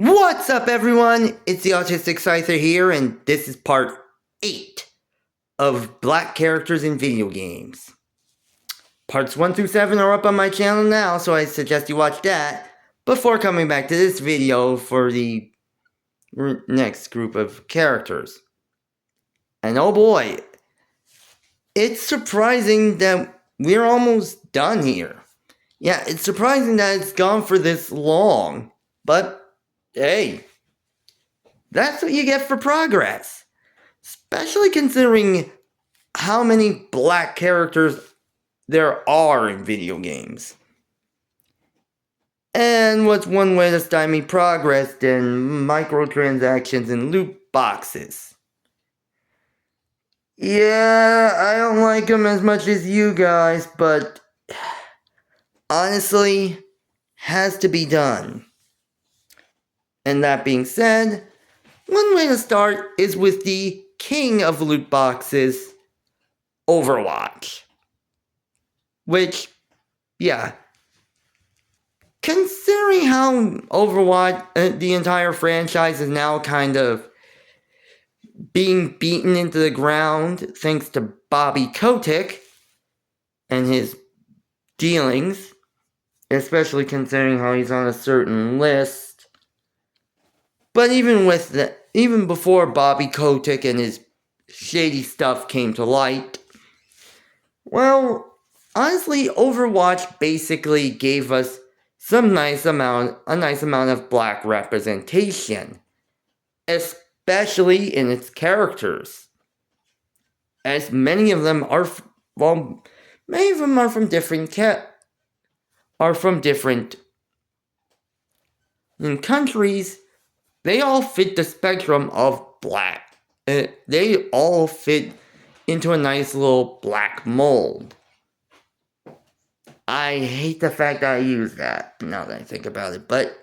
What's up, everyone? It's the Autistic Scyther here, and this is part 8 of Black Characters in Video Games. Parts 1 through 7 are up on my channel now, so I suggest you watch that before coming back to this video for the next group of characters. And oh boy, it's surprising that we're almost done here. Yeah, it's surprising that it's gone for this long, but hey, that's what you get for progress. Especially considering how many black characters there are in video games. And what's one way to stymie progress than microtransactions and loot boxes? Yeah, I don't like them as much as you guys, but honestly, has to be done. And that being said, one way to start is with the king of loot boxes, Overwatch. Which, yeah, considering how Overwatch, the entire franchise is now kind of being beaten into the ground thanks to Bobby Kotick and his dealings, especially considering how he's on a certain list. But even before Bobby Kotick and his shady stuff came to light, well, honestly, Overwatch basically gave us a nice amount of black representation, especially in its characters, as many of them are from different countries. They all fit the spectrum of black. They all fit into a nice little black mold. I hate the fact that I use that, now that I think about it, but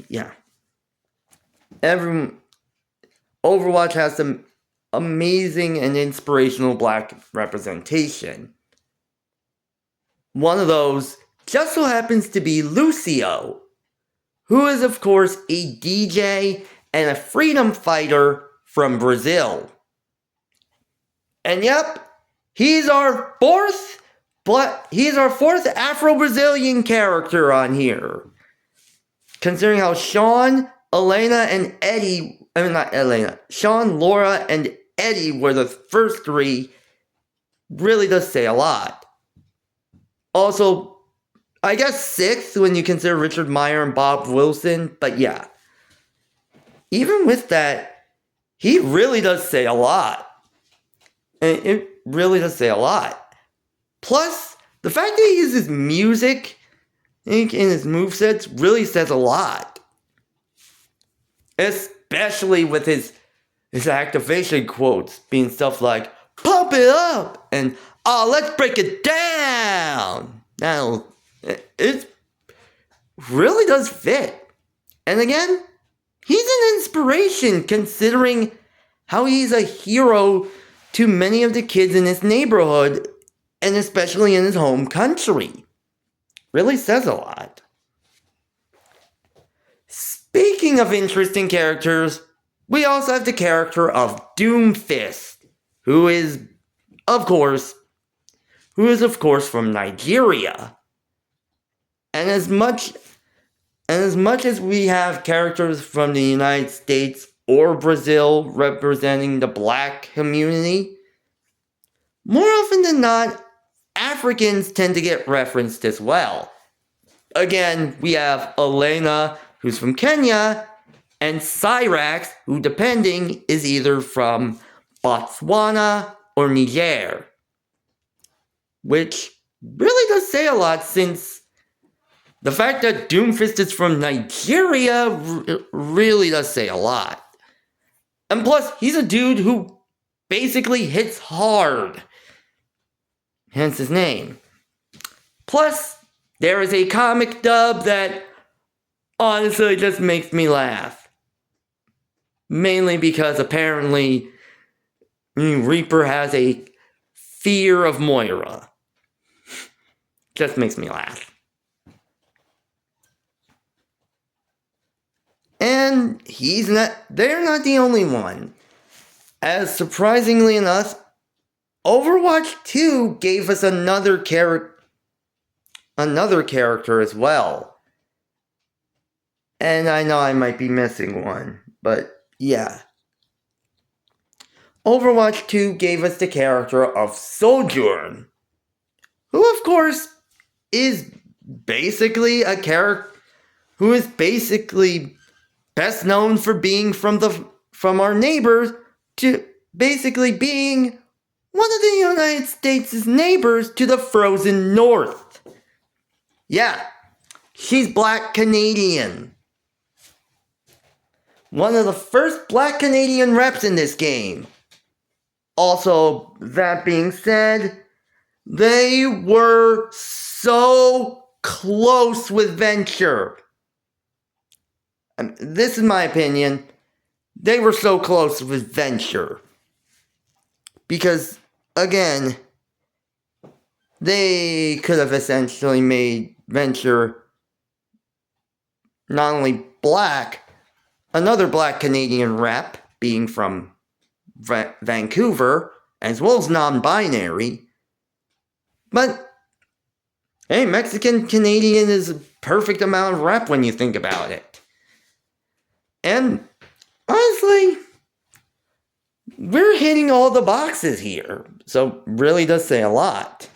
yeah. Overwatch has some amazing and inspirational black representation. One of those just so happens to be Lucio, who is, of course, a DJ and a freedom fighter from Brazil. And yep, he's our fourth Afro-Brazilian character on here. Considering how Sean, Laura, and Eddie were the first three, really does say a lot. Also, I guess sixth when you consider Richard Meyer and Bob Wilson, but yeah. Even with that, he really does say a lot. And it really does say a lot. Plus, the fact that he uses music in his movesets really says a lot. Especially with his activation quotes being stuff like, "Pump it up!" and "Oh, let's break it down!" Now, it really does fit. And again, he's an inspiration considering how he's a hero to many of the kids in his neighborhood, and especially in his home country. Really says a lot. Speaking of interesting characters, we also have the character of Doomfist, who is of course from Nigeria. And as much as we have characters from the United States or Brazil representing the black community, more often than not, Africans tend to get referenced as well. Again, we have Elena, who's from Kenya, and Cyrax, who, depending, is either from Botswana or Niger. Which really does say a lot, since the fact that Doomfist is from Nigeria really does say a lot. And plus, he's a dude who basically hits hard. Hence his name. Plus, there is a comic dub that honestly just makes me laugh. Mainly because apparently Reaper has a fear of Moira. Just makes me laugh. And they're not the only one. As surprisingly enough, Overwatch 2 gave us another character as well. And I know I might be missing one, but yeah. Overwatch 2 gave us the character of Sojourn, who of course is basically a character who is basically best known for being from our neighbors to basically being one of the United States' neighbors to the frozen north. Yeah, she's Black Canadian. One of the first Black Canadian reps in this game. Also, that being said, they were so close with Venture. This is my opinion. They were so close with Venture. Because, again, they could have essentially made Venture not only black, another Black Canadian rep, being from Vancouver, as well as non-binary. But, hey, Mexican-Canadian is a perfect amount of rep when you think about it. And, honestly, we're hitting all the boxes here, so really does say a lot.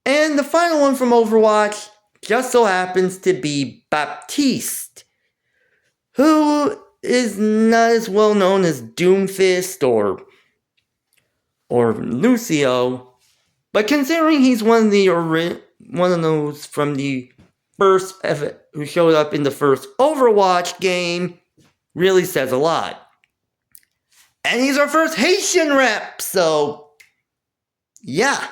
And the final one from Overwatch just so happens to be Baptiste, who is not as well known as Doomfist or Lucio, but considering he's one of those from the first who showed up in the first Overwatch game, really says a lot. And he's our first Haitian rep, so yeah.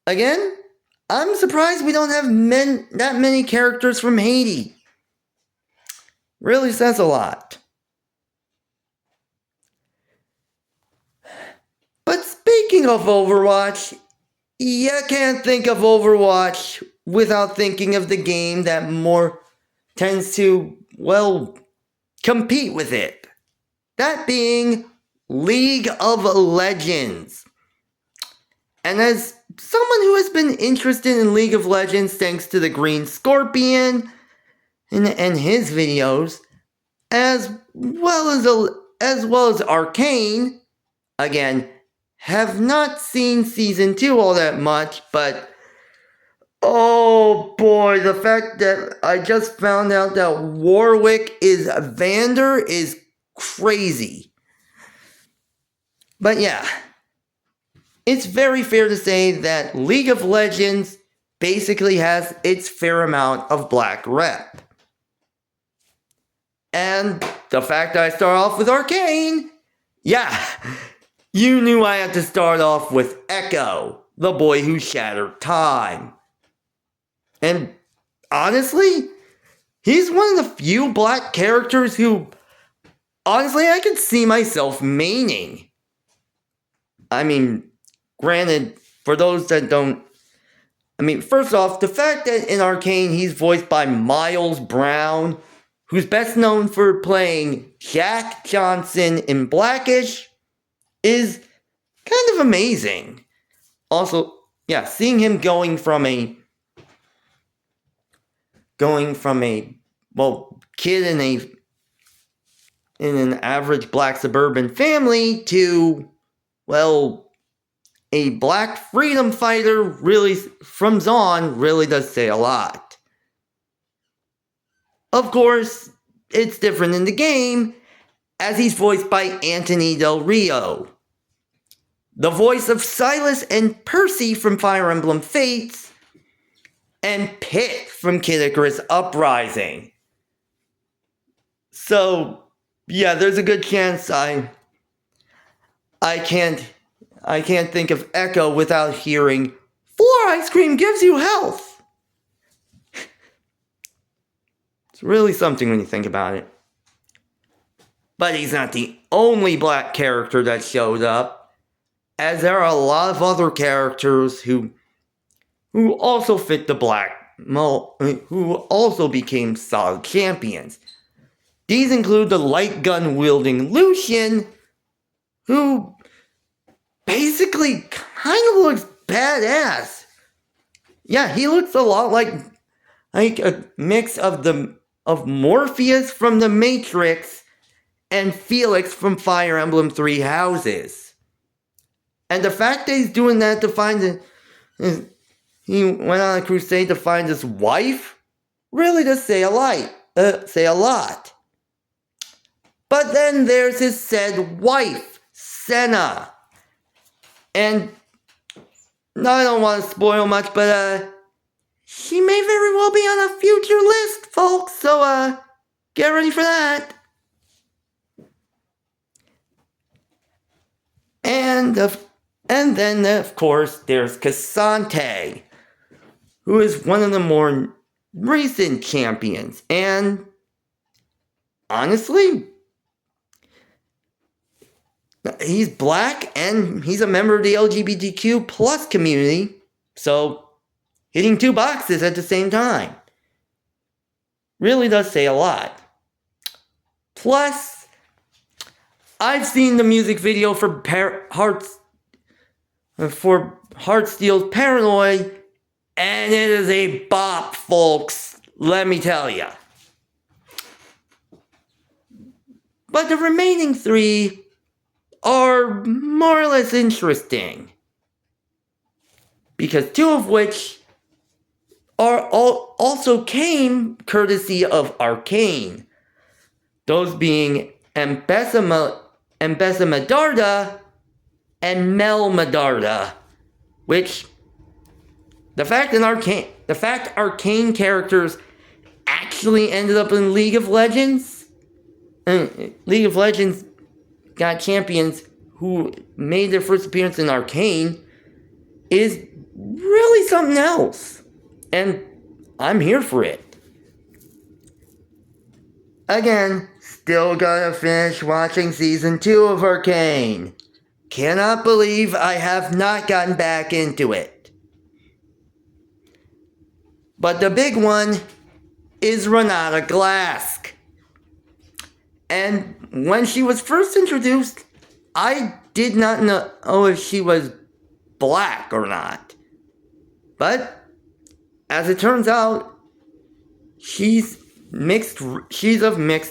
Again, I'm surprised we don't have that many characters from Haiti. Really says a lot. But speaking of Overwatch, you can't think of Overwatch without thinking of the game that more tends to, well, compete with it. That being League of Legends. And as someone who has been interested in League of Legends thanks to the Green Scorpion and his videos, as well as Arcane, again, have not seen Season 2 all that much, but oh boy, the fact that I just found out that Warwick is Vander is crazy. But yeah, it's very fair to say that League of Legends basically has its fair amount of black rep. And the fact that I start off with Arcane, yeah, you knew I had to start off with Echo, the boy who shattered time. And honestly, he's one of the few black characters who, honestly, I could see myself maining. I mean, granted, for those that don't, first off, the fact that in Arcane he's voiced by Miles Brown, who's best known for playing Jack Johnson in Blackish, is kind of amazing. Also, yeah, seeing him going from a kid in an average black suburban family to, well, a black freedom fighter really from Zaun really does say a lot. Of course, it's different in the game, as he's voiced by Anthony Del Rio, the voice of Silas and Percy from Fire Emblem Fates, and Pit from Kid Icarus Uprising. So, yeah, there's a good chance I can't think of Echo without hearing, "Floor ice cream gives you health." It's really something when you think about it. But he's not the only black character that showed up, as there are a lot of other characters who also fit the black who also became solid champions. These include the light gun wielding Lucian, who basically kind of looks badass. Yeah, he looks a lot like a mix of Morpheus from the Matrix and Felix from Fire Emblem Three Houses. And the fact that he's doing that to find he went on a crusade to find his wife really does say a lot. But then there's his said wife, Senna. And I don't want to spoil much, but she may very well be on a future list, folks, so get ready for that. And then, of course, there's Cassante, who is one of the more recent champions. And honestly, he's black and he's a member of the LGBTQ plus community. So, hitting two boxes at the same time really does say a lot. Plus, I've seen the music video for Heartsteel's Paranoid, and it is a bop, folks, let me tell ya. But the remaining three are more or less interesting, because two of which also came courtesy of Arcane. Those being Mbessa Medarda and Mel Medarda, which the fact Arcane characters actually ended up in League of Legends, and League of Legends got champions who made their first appearance in Arcane, is really something else. And I'm here for it. Again, still gotta finish watching Season 2 of Arcane. Cannot believe I have not gotten back into it. But the big one is Renata Glask. And when she was first introduced, I did not know if she was black or not. But as it turns out, she's of mixed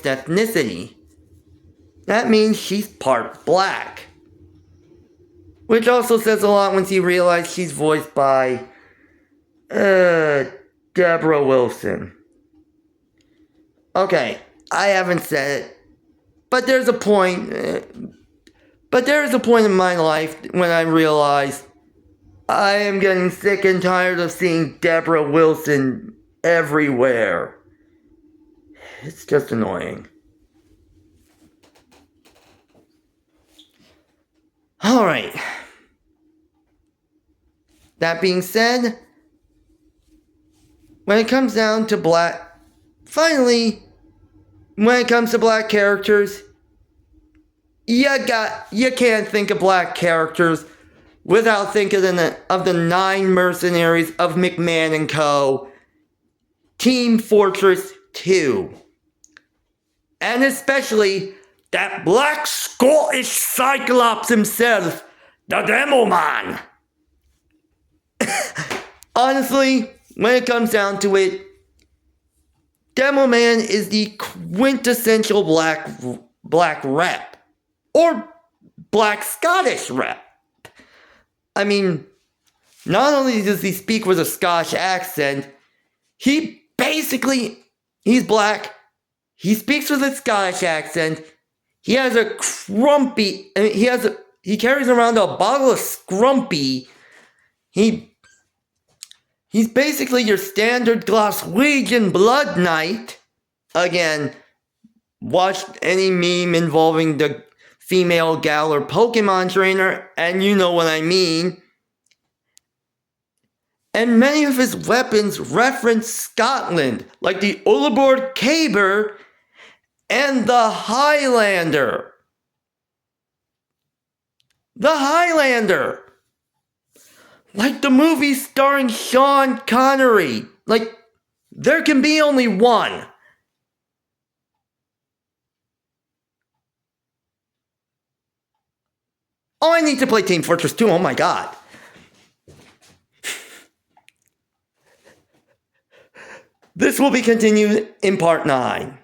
ethnicity. That means she's part black. Which also says a lot once you realize she's voiced by Deborah Wilson. Okay, I haven't said it, but there's a point in my life when I realized I am getting sick and tired of seeing Deborah Wilson everywhere. It's just annoying. Alright. That being said, when it comes to black characters, you can't think of black characters without thinking of the 9 mercenaries of McMahon & Co. Team Fortress 2. And especially that black Scottish Cyclops himself, the Demo Man. Honestly, when it comes down to it, Demo Man is the quintessential black rep. Or black Scottish rep. I mean, not only does he speak with a Scottish accent, he's black, he speaks with a Scottish accent, he has he carries around a bottle of Scrumpy, he's basically your standard Glaswegian blood knight. Again, watch any meme involving the female Galar Pokemon trainer, and you know what I mean. And many of his weapons reference Scotland, like the Ullarbor Caber and the Highlander. The Highlander! Like the movie starring Sean Connery, Like, there can be only one. Oh, I need to play Team Fortress 2, oh my god. This will be continued in part 9.